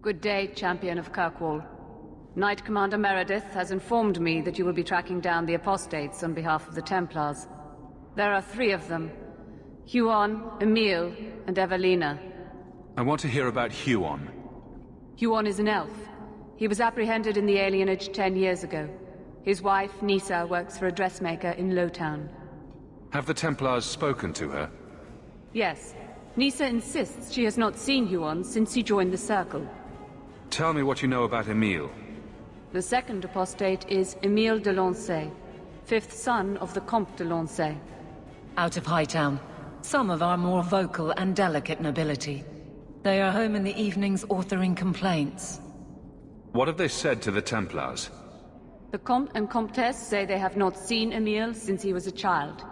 Good day, Champion of Kirkwall. Knight Commander Meredith has informed me that you will be tracking down the apostates on behalf of the Templars. There are 3 of them. Huon, Emil, and Evelina. I want to hear about Huon. Huon is an elf. He was apprehended in the alienage 10 years ago. His wife, Nisa, works for a dressmaker in Lowtown. Have the Templars spoken to her? Yes. Nisa insists she has not seen Huon since he joined the Circle. Tell me what you know about Emil. The second apostate is Emile de Lancey, 5th son of the Comte de Lancey. Out of Hightown. Some of our more vocal and delicate nobility. They are home in the evenings authoring complaints. What have they said to the Templars? The Comte and Comtesse say they have not seen Emile since he was a child.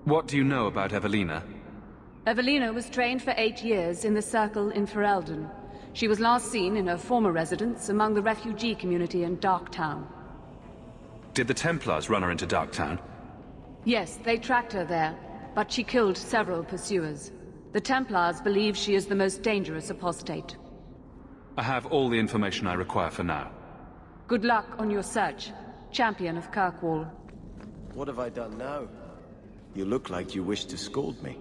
What do you know about Evelina? Evelina was trained for 8 years in the Circle in Ferelden. She was last seen in her former residence among the refugee community in Darktown. Did the Templars run her into Darktown? Yes, they tracked her there, but she killed several pursuers. The Templars believe she is the most dangerous apostate. I have all the information I require for now. Good luck on your search, Champion of Kirkwall. What have I done now? You look like you wish to scold me.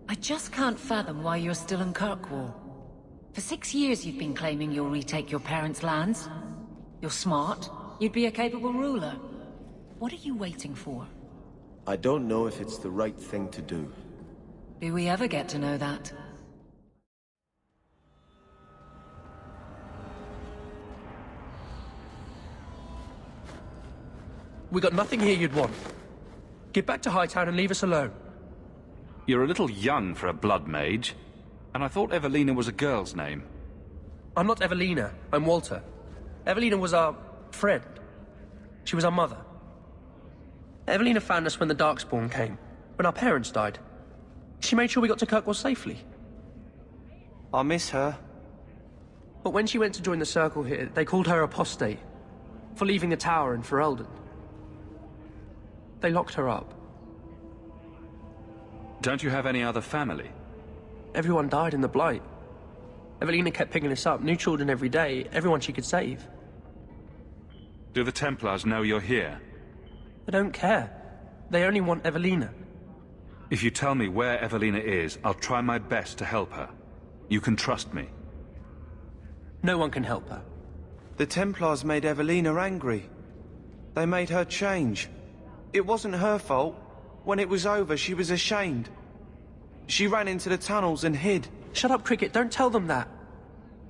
I just can't fathom why you're still in Kirkwall. For 6 years you've been claiming you'll retake your parents' lands. You're smart. You'd be a capable ruler. What are you waiting for? I don't know if it's the right thing to do. Do we ever get to know that? We got nothing here you'd want. Get back to Hightown and leave us alone. You're a little young for a blood mage, and I thought Evelina was a girl's name. I'm not Evelina, I'm Walter. Evelina was our friend. She was our mother. Evelina found us when the Darkspawn came, when our parents died. She made sure we got to Kirkwall safely. I miss her. But when she went to join the Circle here, they called her apostate for leaving the tower in Ferelden. They locked her up. Don't you have any other family? Everyone died in the Blight. Evelina kept picking us up, new children every day, everyone she could save. Do the Templars know you're here? They don't care. They only want Evelina. If you tell me where Evelina is, I'll try my best to help her. You can trust me. No one can help her. The Templars made Evelina angry. They made her change. It wasn't her fault. When it was over, she was ashamed. She ran into the tunnels and hid. Shut up, Cricket. Don't tell them that.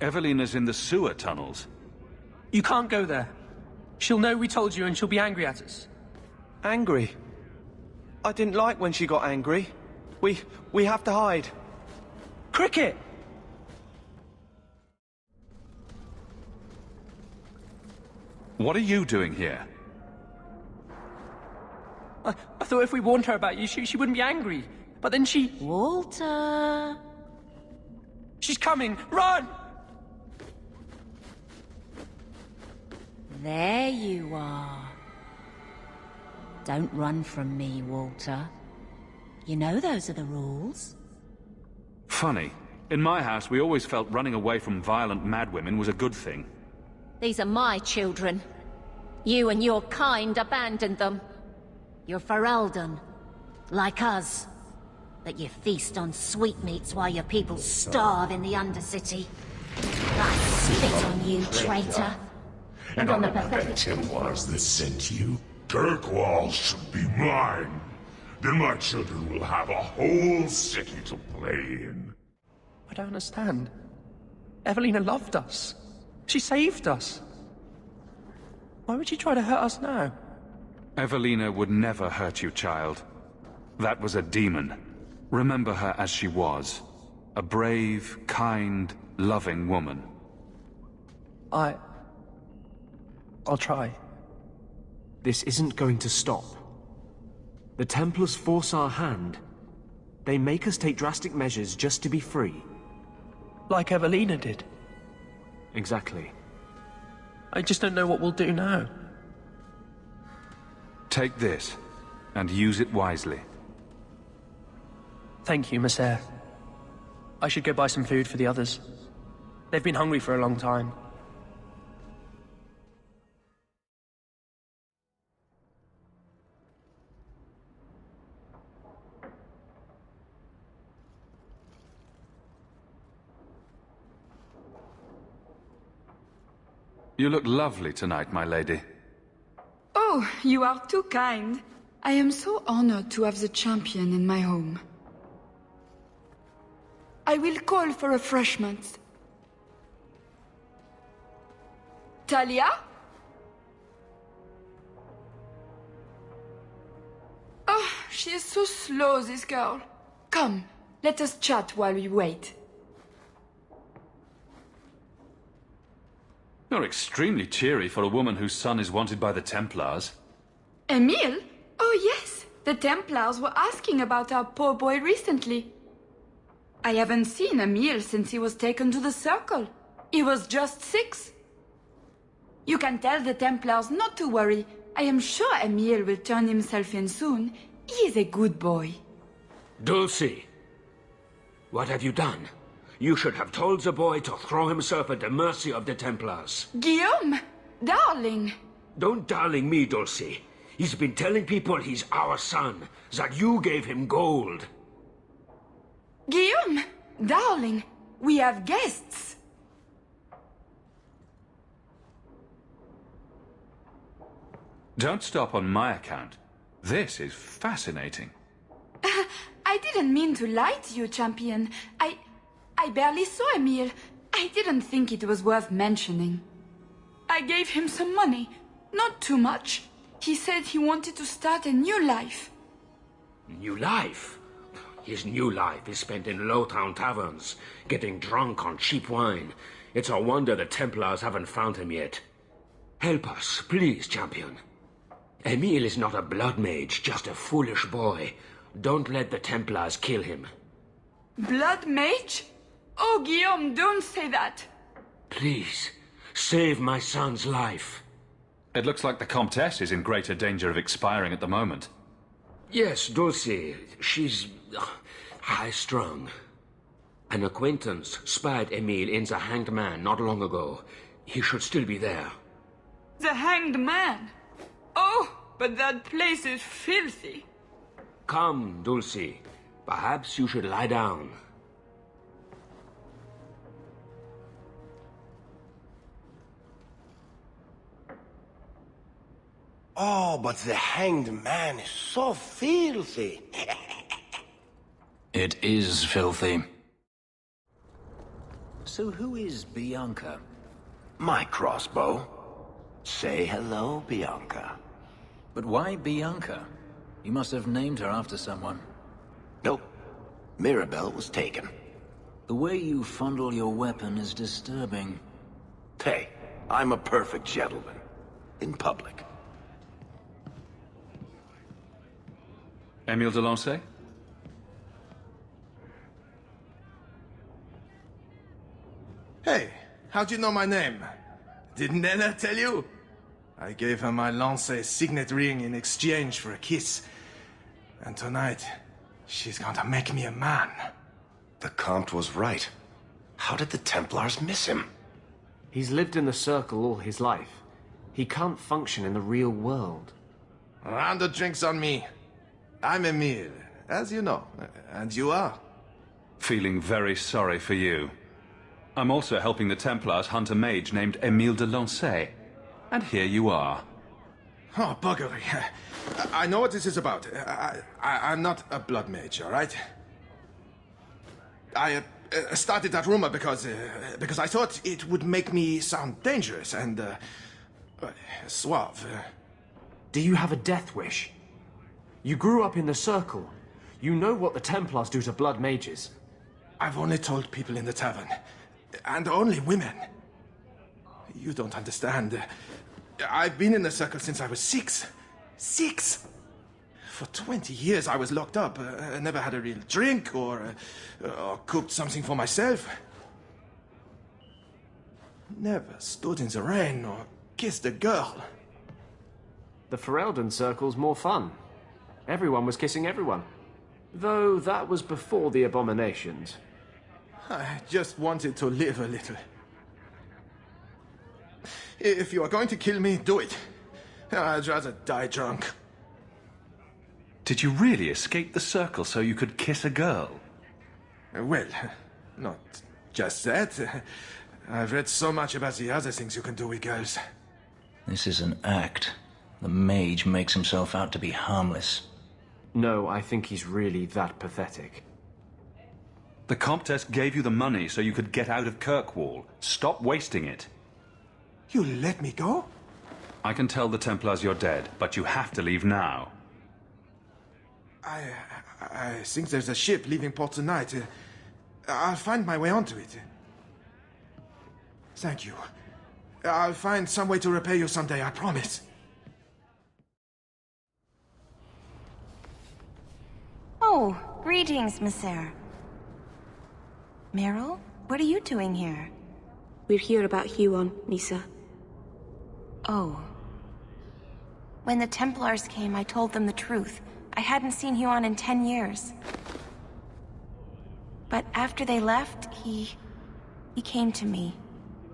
Evelina's in the sewer tunnels. You can't go there. She'll know we told you and she'll be angry at us. Angry? I didn't like when she got angry. We have to hide. Cricket! What are you doing here? I thought if we warned her about you, she wouldn't be angry. But then she... Walter! She's coming! Run! There you are. Don't run from me, Walter. You know those are the rules. Funny. In my house, we always felt running away from violent madwomen was a good thing. These are my children. You and your kind abandoned them. You're Ferelden, like us. But you feast on sweetmeats while your people starve in the Undercity. I spit on you, traitor. And on the pathetic Templars that sent you. Kirkwall should be mine. Then my children will have a whole city to play in. I don't understand. Evelina loved us. She saved us. Why would she try to hurt us now? Evelina would never hurt you, child. That was a demon. Remember her as she was. A brave, kind, loving woman. I'll try. This isn't going to stop. The Templars force our hand. They make us take drastic measures just to be free. Like Evelina did. Exactly. I just don't know what we'll do now. Take this, and use it wisely. Thank you, Monsieur. I should go buy some food for the others. They've been hungry for a long time. You look lovely tonight, my lady. Oh, you are too kind. I am so honored to have the champion in my home. I will call for refreshments. Talia? Oh, she is so slow, this girl. Come, let us chat while we wait. You're extremely cheery for a woman whose son is wanted by the Templars. Emile? Oh yes, the Templars were asking about our poor boy recently. I haven't seen Emile since he was taken to the Circle. He was just 6. You can tell the Templars not to worry. I am sure Emile will turn himself in soon. He is a good boy. Dulcie, what have you done? You should have told the boy to throw himself at the mercy of the Templars. Guillaume! Darling! Don't darling me, Dulcie. He's been telling people he's our son, that you gave him gold. Guillaume! Darling! We have guests! Don't stop on my account. This is fascinating. I didn't mean to lie to you, champion. I barely saw Emile. I didn't think it was worth mentioning. I gave him some money. Not too much. He said he wanted to start a new life. New life? His new life is spent in low-town taverns, getting drunk on cheap wine. It's a wonder the Templars haven't found him yet. Help us, please, champion. Emile is not a blood mage, just a foolish boy. Don't let the Templars kill him. Blood mage? Oh, Guillaume, don't say that. Please, save my son's life. It looks like the Comtesse is in greater danger of expiring at the moment. Yes, Dulcie. She's high-strung. An acquaintance spied Emile in the Hanged Man not long ago. He should still be there. The Hanged Man? Oh, but that place is filthy. Come, Dulcie. Perhaps you should lie down. Oh, but the Hanged Man is so filthy. It is filthy. So who is Bianca? My crossbow. Say hello, Bianca. But why Bianca? You must have named her after someone. Nope. Mirabelle was taken. The way you fondle your weapon is disturbing. Hey, I'm a perfect gentleman. In public. Emile de Lancey? Hey, how'd you know my name? Didn't Nella tell you? I gave her my Lancey signet ring in exchange for a kiss. And tonight, she's going to make me a man. The Comte was right. How did the Templars miss him? He's lived in the Circle all his life. He can't function in the real world. A round of drinks on me. I'm Emile, as you know. And you are? Feeling very sorry for you. I'm also helping the Templars hunt a mage named Emile de Lancey. And here you are. Oh, buggery. I know what this is about. I'm not a blood mage, all right? I started that rumor because I thought it would make me sound dangerous and suave. Do you have a death wish? You grew up in the Circle. You know what the Templars do to blood mages. I've only told people in the tavern. And only women. You don't understand. I've been in the Circle since I was 6. 6! For 20 years I was locked up. Never had a real drink or cooked something for myself. Never stood in the rain or kissed a girl. The Ferelden Circle's more fun. Everyone was kissing everyone. Though that was before the abominations. I just wanted to live a little. If you are going to kill me, do it. I'd rather die drunk. Did you really escape the circle so you could kiss a girl? Well, not just that. I've read so much about the other things you can do with girls. This is an act. The mage makes himself out to be harmless. No, I think he's really that pathetic. The Comtesse gave you the money so you could get out of Kirkwall. Stop wasting it. You let me go? I can tell the Templars you're dead, but you have to leave now. I think there's a ship leaving port tonight. I'll find my way onto it. Thank you. I'll find some way to repay you someday, I promise. Oh, greetings, Monsieur. Meryl, what are you doing here? We're here about Huon, Nisa. Oh. When the Templars came, I told them the truth. I hadn't seen Huon in 10 years. But after they left, he came to me.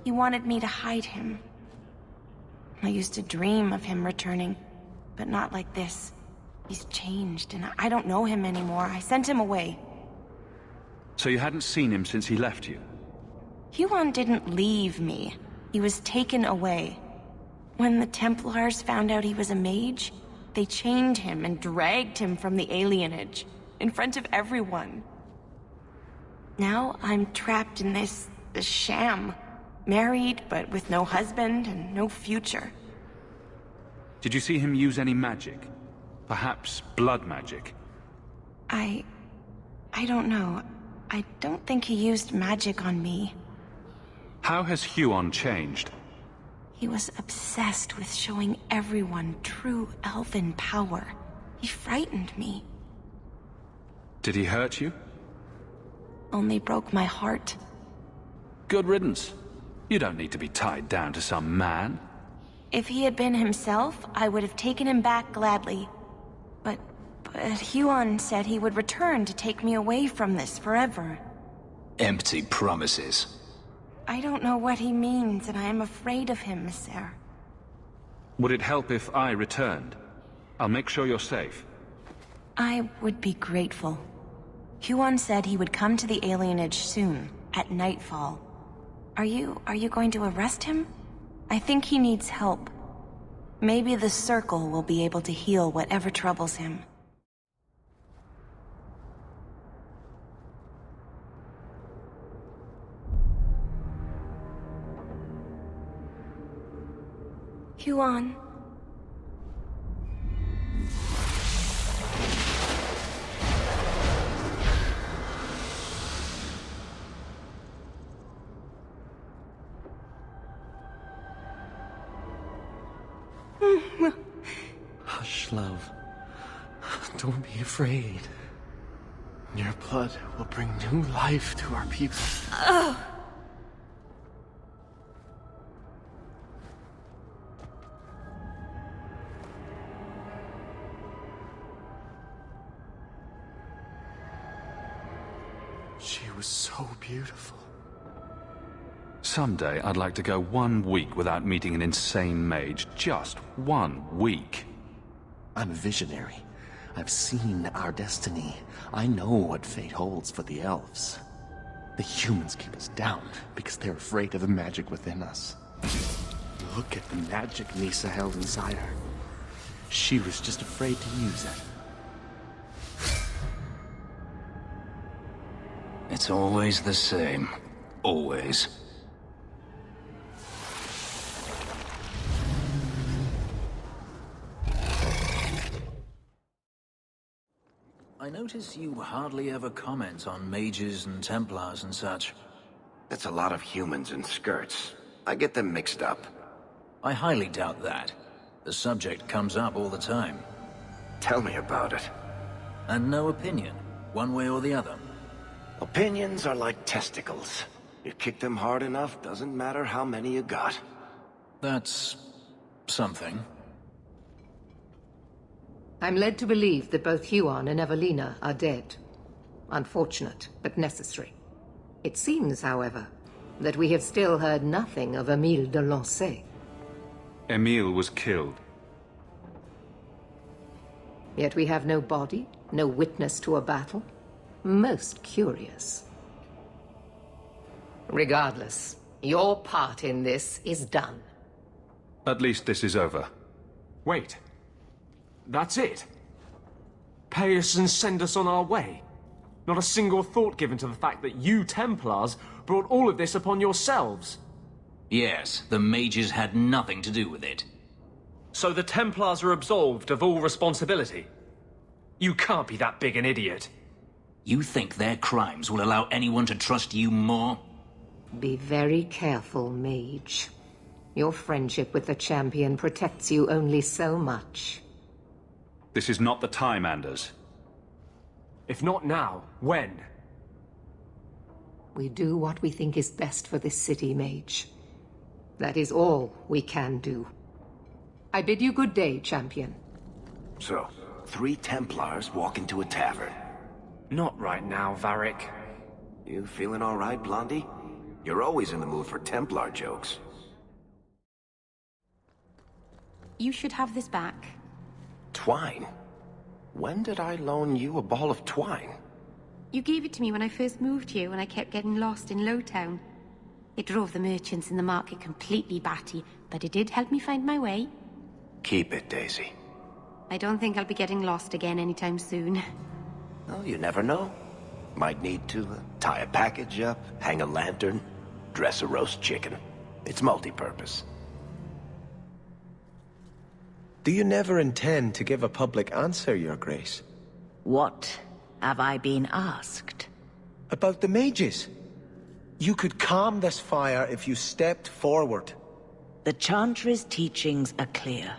He wanted me to hide him. I used to dream of him returning, but not like this. He's changed, and I don't know him anymore. I sent him away. So you hadn't seen him since he left you? Huon didn't leave me. He was taken away. When the Templars found out he was a mage, they chained him and dragged him from the alienage, in front of everyone. Now I'm trapped in this sham. Married, but with no husband and no future. Did you see him use any magic? Perhaps blood magic? I don't know. I don't think he used magic on me. How has Huon changed? He was obsessed with showing everyone true elven power. He frightened me. Did he hurt you? Only broke my heart. Good riddance. You don't need to be tied down to some man. If he had been himself, I would have taken him back gladly. But Huon said he would return to take me away from this forever. Empty promises. I don't know what he means, and I am afraid of him, Monsieur. Would it help if I returned? I'll make sure you're safe. I would be grateful. Huon said he would come to the alienage soon, at nightfall. Are you going to arrest him? I think he needs help. Maybe the Circle will be able to heal whatever troubles him. Huon. Hush, love. Don't be afraid. Your blood will bring new life to our people. She was so beautiful. Someday I'd like to go 1 week without meeting an insane mage. Just 1 week. I'm a visionary. I've seen our destiny. I know what fate holds for the elves. The humans keep us down because they're afraid of the magic within us. Look at the magic Nisa held inside her. She was just afraid to use it. It's always the same. Always. I notice you hardly ever comment on mages and Templars and such. That's a lot of humans in skirts. I get them mixed up. I highly doubt that. The subject comes up all the time. Tell me about it. And no opinion, one way or the other. Opinions are like testicles. You kick them hard enough, doesn't matter how many you got. That's something. I'm led to believe that both Huon and Evelina are dead. Unfortunate, but necessary. It seems, however, that we have still heard nothing of Emile de Lancey. Emile was killed. Yet we have no body, no witness to a battle. Most curious. Regardless, your part in this is done. At least this is over. Wait. That's it? Pay us and send us on our way? Not a single thought given to the fact that you Templars brought all of this upon yourselves? Yes, the mages had nothing to do with it. So the Templars are absolved of all responsibility? You can't be that big an idiot. You think their crimes will allow anyone to trust you more? Be very careful, mage. Your friendship with the champion protects you only so much. This is not the time, Anders. If not now, when? We do what we think is best for this city, mage. That is all we can do. I bid you good day, champion. So, 3 Templars walk into a tavern. Not right now, Varric. You feeling all right, Blondie? You're always in the mood for Templar jokes. You should have this back. Twine? When did I loan you a ball of twine? You gave it to me when I first moved here, when I kept getting lost in Lowtown. It drove the merchants in the market completely batty, but it did help me find my way. Keep it, Daisy. I don't think I'll be getting lost again anytime soon. Well, you never know. Might need to tie a package up, hang a lantern, dress a roast chicken. It's multi-purpose. Do you never intend to give a public answer, Your Grace? What have I been asked? About the mages. You could calm this fire if you stepped forward. The Chantry's teachings are clear.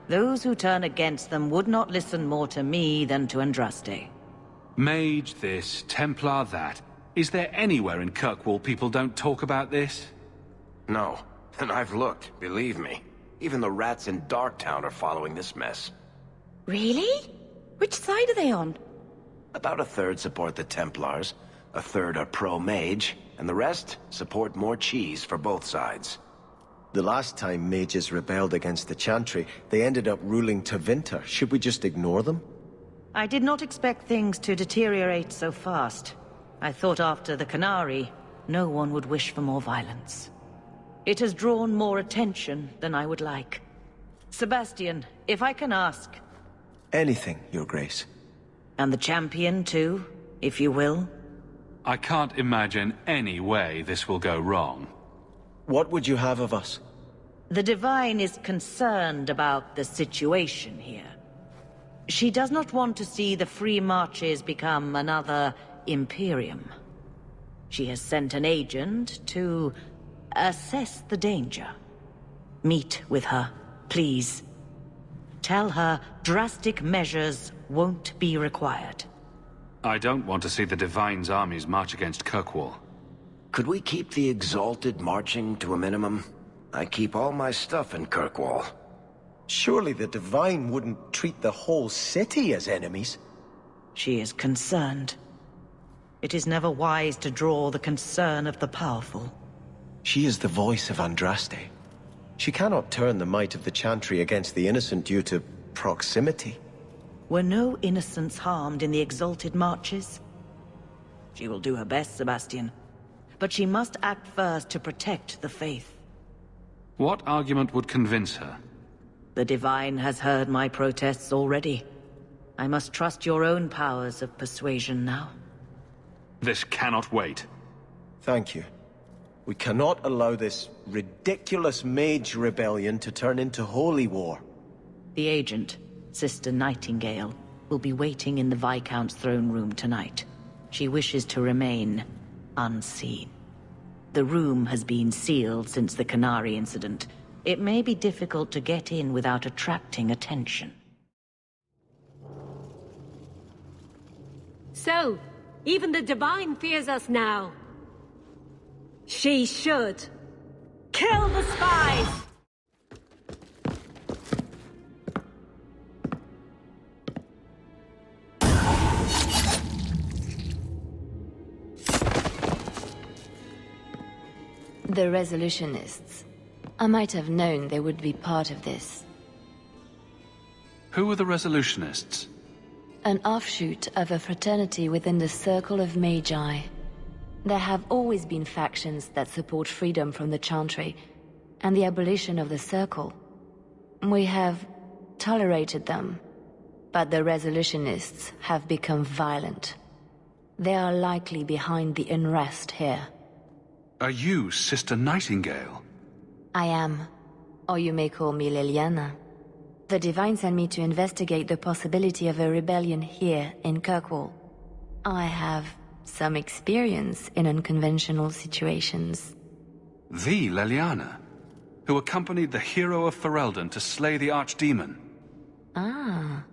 Those who turn against them would not listen more to me than to Andraste. Mage this, Templar that. Is there anywhere in Kirkwall people don't talk about this? No, and I've looked, believe me. Even the rats in Darktown are following this mess. Really? Which side are they on? About a third support the Templars, a third are pro-mage, and the rest support more cheese for both sides. The last time mages rebelled against the Chantry, they ended up ruling Tevinter. Should we just ignore them? I did not expect things to deteriorate so fast. I thought after the Canary, no one would wish for more violence. It has drawn more attention than I would like. Sebastian, if I can ask... Anything, Your Grace. And the champion too, if you will? I can't imagine any way this will go wrong. What would you have of us? The Divine is concerned about the situation here. She does not want to see the Free Marches become another Imperium. She has sent an agent to assess the danger. Meet with her, please. Tell her drastic measures won't be required. I don't want to see the Divine's armies march against Kirkwall. Could we keep the Exalted marching to a minimum? I keep all my stuff in Kirkwall. Surely the Divine wouldn't treat the whole city as enemies. She is concerned. It is never wise to draw the concern of the powerful. She is the voice of Andraste. She cannot turn the might of the Chantry against the innocent due to proximity. Were no innocents harmed in the Exalted marches? She will do her best, Sebastian. But she must act first to protect the faith. What argument would convince her? The Divine has heard my protests already. I must trust your own powers of persuasion now. This cannot wait. Thank you. We cannot allow this ridiculous mage rebellion to turn into holy war. The agent, Sister Nightingale, will be waiting in the Viscount's throne room tonight. She wishes to remain unseen. The room has been sealed since the Canary incident. It may be difficult to get in without attracting attention. So, even the Divine fears us now. She should. Kill the spies! The Resolutionists. I might have known they would be part of this. Who are the Resolutionists? An offshoot of a fraternity within the Circle of Magi. There have always been factions that support freedom from the Chantry and the abolition of the Circle. We have tolerated them, but the Resolutionists have become violent. They are likely behind the unrest here. Are you Sister Nightingale? I am, or you may call me Liliana. The Divine sent me to investigate the possibility of a rebellion here in Kirkwall. I have some experience in unconventional situations. The Liliana, who accompanied the hero of Ferelden to slay the Archdemon. Ah,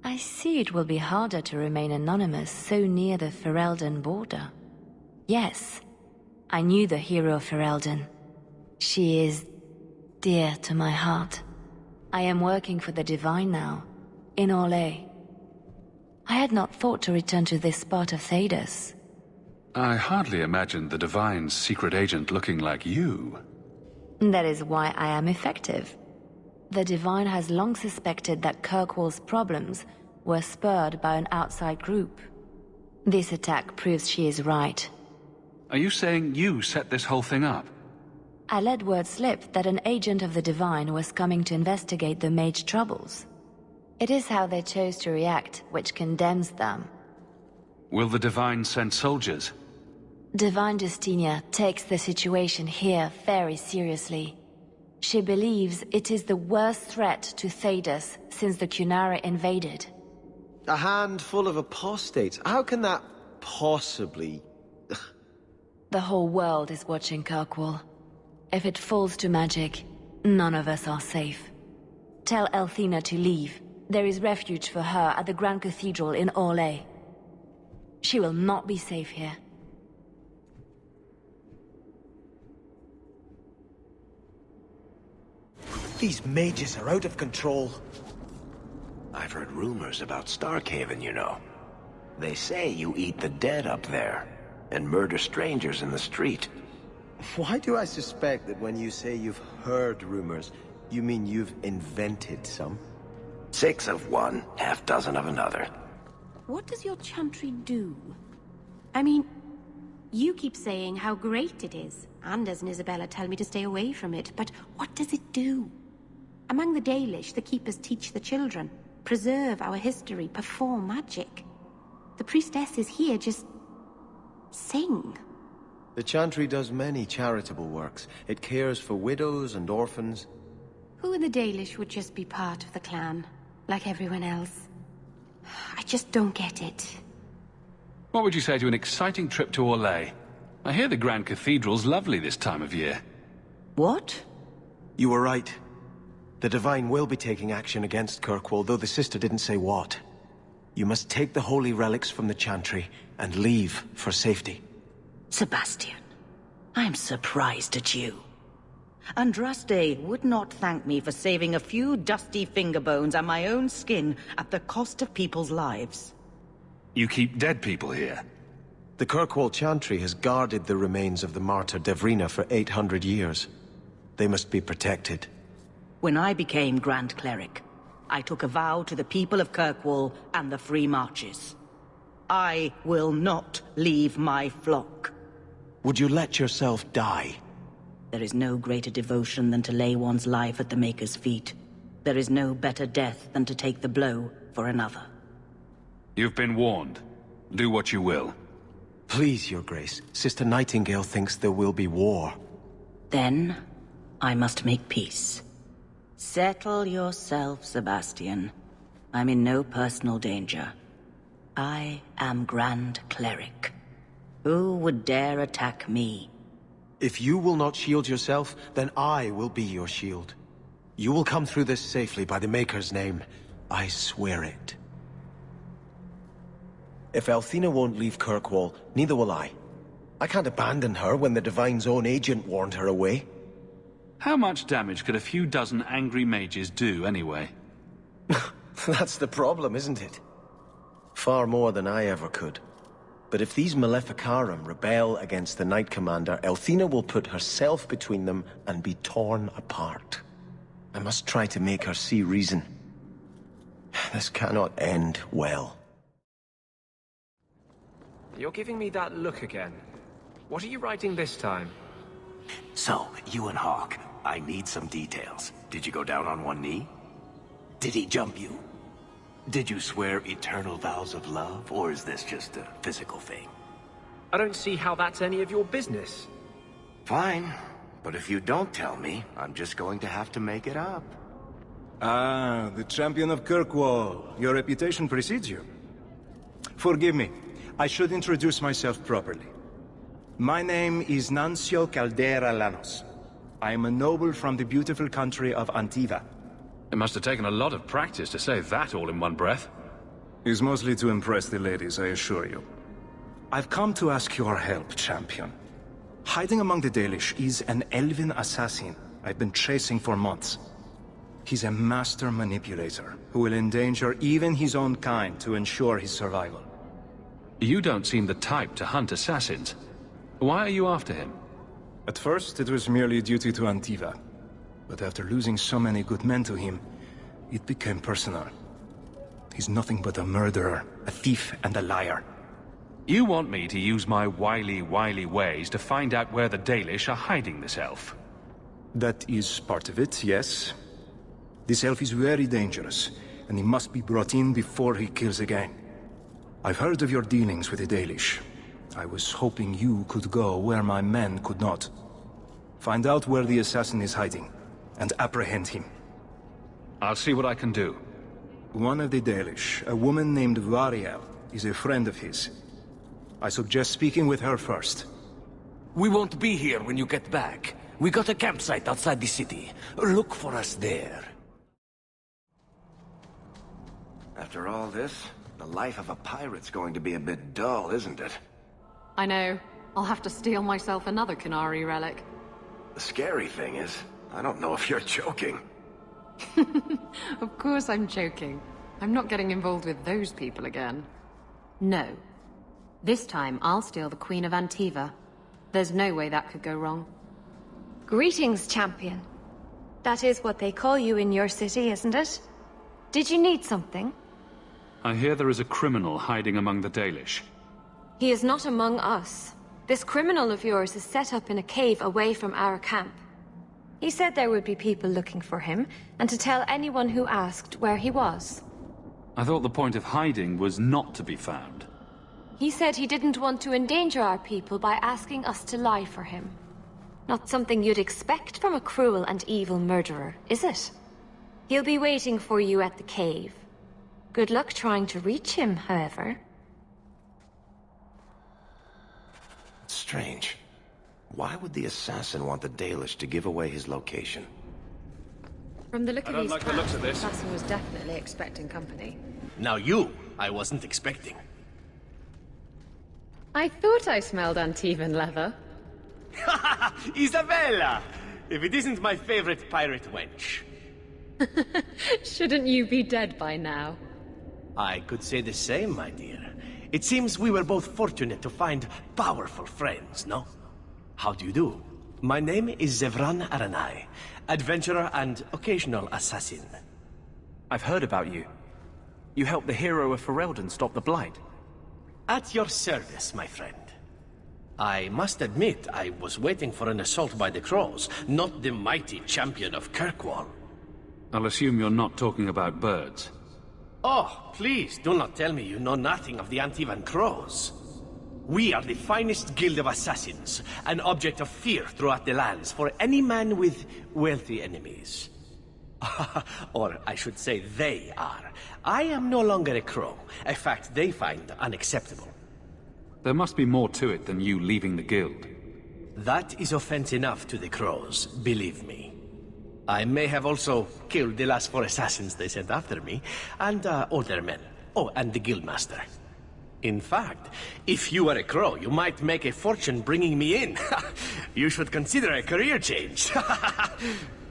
I see it will be harder to remain anonymous so near the Ferelden border. Yes, I knew the hero of Ferelden. She is dear to my heart. I am working for the Divine now, in Orlais. I had not thought to return to this part of Thedas. I hardly imagined the Divine's secret agent looking like you. That is why I am effective. The Divine has long suspected that Kirkwall's problems were spurred by an outside group. This attack proves she is right. Are you saying you set this whole thing up? I let word slip that an agent of the Divine was coming to investigate the Mage troubles. It is how they chose to react which condemns them. Will the Divine send soldiers? Divine Justinia takes the situation here very seriously. She believes it is the worst threat to Thedas since the Cunara invaded. A handful of apostates? How can that possibly... The whole world is watching Kirkwall. If it falls to magic, none of us are safe. Tell Elthina to leave. There is refuge for her at the Grand Cathedral in Orlais. She will not be safe here. These mages are out of control. I've heard rumors about Starkhaven, you know. They say you eat the dead up there, and murder strangers in the street. Why do I suspect that when you say you've heard rumors, you mean you've invented some? 6 of one, half dozen of another. What does your chantry do? I mean, you keep saying how great it is. Anders and Isabella tell me to stay away from it, but what does it do? Among the Dalish, the Keepers teach the children, preserve our history, perform magic. The priestesses here just... sing. The Chantry does many charitable works. It cares for widows and orphans. Who in the Dalish would just be part of the clan, like everyone else? I just don't get it. What would you say to an exciting trip to Orlais? I hear the Grand Cathedral's lovely this time of year. What? You were right. The Divine will be taking action against Kirkwall, though the sister didn't say what. You must take the holy relics from the Chantry and leave for safety. Sebastian, I'm surprised at you. Andraste would not thank me for saving a few dusty finger bones and my own skin at the cost of people's lives. You keep dead people here? The Kirkwall Chantry has guarded the remains of the martyr Devrina for 800 years. They must be protected. When I became Grand Cleric, I took a vow to the people of Kirkwall and the Free Marches. I will not leave my flock. Would you let yourself die? There is no greater devotion than to lay one's life at the Maker's feet. There is no better death than to take the blow for another. You've been warned. Do what you will. Please, Your Grace. Sister Nightingale thinks there will be war. Then, I must make peace. Settle yourself, Sebastian. I'm in no personal danger. I am Grand Cleric. Who would dare attack me? If you will not shield yourself, then I will be your shield. You will come through this safely by the Maker's name. I swear it. If Elthina won't leave Kirkwall, neither will I. I can't abandon her when the Divine's own agent warned her away. How much damage could a few dozen angry mages do, anyway? That's the problem, isn't it? Far more than I ever could. But if these Maleficarum rebel against the Knight Commander, Elthina will put herself between them and be torn apart. I must try to make her see reason. This cannot end well. You're giving me that look again. What are you writing this time? So, you and Hawke, I need some details. Did you go down on one knee? Did he jump you? Did you swear eternal vows of love, or is this just a physical thing? I don't see how that's any of your business. Fine, but if you don't tell me, I'm just going to have to make it up. Ah, the champion of Kirkwall. Your reputation precedes you. Forgive me, I should introduce myself properly. My name is Nuncio Caldera Lanos. I am a noble from the beautiful country of Antivan. It must have taken a lot of practice to say that all in one breath. It's mostly to impress the ladies, I assure you. I've come to ask your help, champion. Hiding among the Dalish is an elven assassin I've been chasing for months. He's a master manipulator who will endanger even his own kind to ensure his survival. You don't seem the type to hunt assassins. Why are you after him? At first, it was merely duty to Antiva. But after losing so many good men to him, it became personal. He's nothing but a murderer, a thief, and a liar. You want me to use my wily ways to find out where the Dalish are hiding this elf? That is part of it, yes. This elf is very dangerous, and he must be brought in before he kills again. I've heard of your dealings with the Dalish. I was hoping you could go where my men could not. Find out where the assassin is hiding, and apprehend him. I'll see what I can do. One of the Dalish, a woman named Variel, is a friend of his. I suggest speaking with her first. We won't be here when you get back. We got a campsite outside the city. Look for us there. After all this, the life of a pirate's going to be a bit dull, isn't it? I know. I'll have to steal myself another Canary relic. The scary thing is, I don't know if you're joking. Of course I'm joking. I'm not getting involved with those people again. No. This time I'll steal the Queen of Antiva. There's no way that could go wrong. Greetings, champion. That is what they call you in your city, isn't it? Did you need something? I hear there is a criminal hiding among the Dalish. He is not among us. This criminal of yours is set up in a cave away from our camp. He said there would be people looking for him, and to tell anyone who asked where he was. I thought the point of hiding was not to be found. He said he didn't want to endanger our people by asking us to lie for him. Not something you'd expect from a cruel and evil murderer, is it? He'll be waiting for you at the cave. Good luck trying to reach him, however. It's strange. Why would the assassin want the Dalish to give away his location? From the look of these like the looks of this. the assassin was definitely expecting company. Now you, I wasn't expecting. I thought I smelled Antivan leather. Isabella! If it isn't my favorite pirate wench. Shouldn't you be dead by now? I could say the same, my dear. It seems we were both fortunate to find powerful friends, no? How do you do? My name is Zevran Aranai, adventurer and occasional assassin. I've heard about you. You helped the hero of Ferelden stop the Blight. At your service, my friend. I must admit, I was waiting for an assault by the Crows, not the mighty champion of Kirkwall. I'll assume you're not talking about birds. Oh, please, do not tell me you know nothing of the Antivan Crows. We are the finest guild of assassins, an object of fear throughout the lands for any man with wealthy enemies. Or I should say they are. I am no longer a crow, a fact they find unacceptable. There must be more to it than you leaving the guild. That is offense enough to the Crows, believe me. I may have also killed the last 4 assassins they sent after me, and older men. Oh, and the guildmaster. In fact, if you were a crow, you might make a fortune bringing me in. You should consider a career change.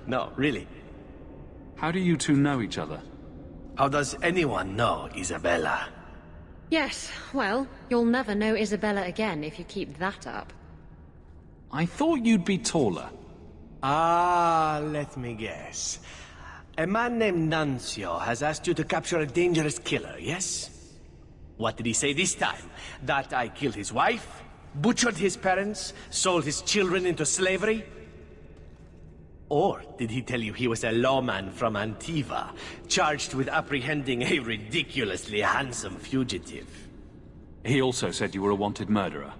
No, really. How do you two know each other? How does anyone know, Isabella? Yes, well, you'll never know Isabella again if you keep that up. I thought you'd be taller. Ah, let me guess. A man named Nuncio has asked you to capture a dangerous killer, yes? What did he say this time? That I killed his wife? Butchered his parents? Sold his children into slavery? Or did he tell you he was a lawman from Antiva, charged with apprehending a ridiculously handsome fugitive? He also said you were a wanted murderer.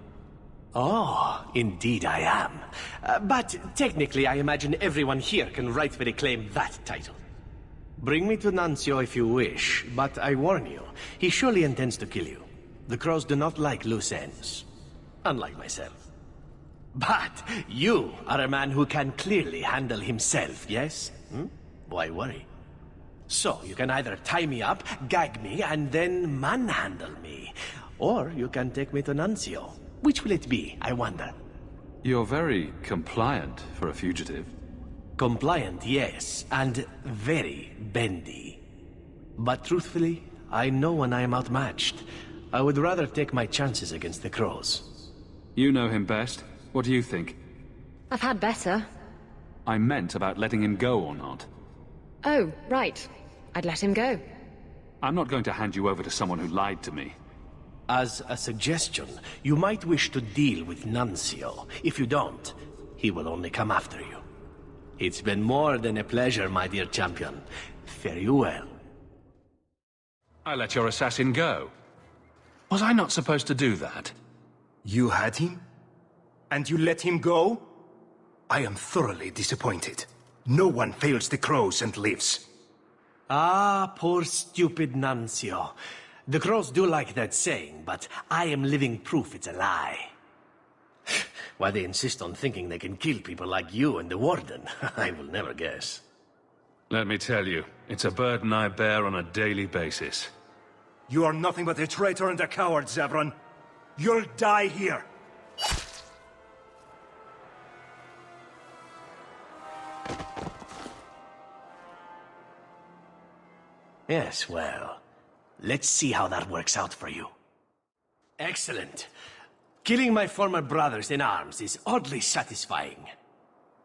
Oh, indeed I am. But technically I imagine everyone here can rightfully claim that title. Bring me to Nuncio if you wish, but I warn you, he surely intends to kill you. The crows do not like loose ends. Unlike myself. But you are a man who can clearly handle himself, yes? Why worry? So, you can either tie me up, gag me, and then manhandle me. Or you can take me to Nuncio. Which will it be, I wonder? You're very compliant for a fugitive. Compliant, yes, and very bendy. But truthfully, I know when I am outmatched. I would rather take my chances against the crows. You know him best. What do you think? I've had better. I meant about letting him go or not. Oh, right. I'd let him go. I'm not going to hand you over to someone who lied to me. As a suggestion, you might wish to deal with Nuncio. If you don't, he will only come after you. It's been more than a pleasure, my dear champion. Fare you well. I let your assassin go. Was I not supposed to do that? You had him? And you let him go? I am thoroughly disappointed. No one fails the crows and lives. Ah, poor stupid Nuncio. The crows do like that saying, but I am living proof it's a lie. Why they insist on thinking they can kill people like you and the Warden, I will never guess. Let me tell you, it's a burden I bear on a daily basis. You are nothing but a traitor and a coward, Zevran. You'll die here. Yes, well, let's see how that works out for you. Excellent. Killing my former brothers in arms is oddly satisfying.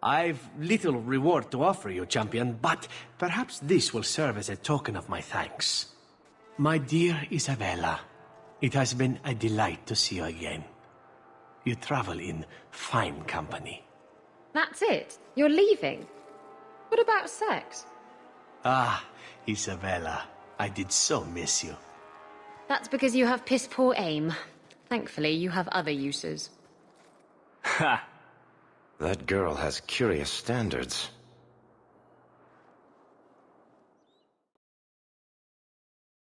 I've little reward to offer you, champion, but perhaps this will serve as a token of my thanks. My dear Isabella, it has been a delight to see you again. You travel in fine company. That's it? You're leaving? What about sex? Ah, Isabella, I did so miss you. That's because you have piss-poor aim. Thankfully, you have other uses. Ha! That girl has curious standards.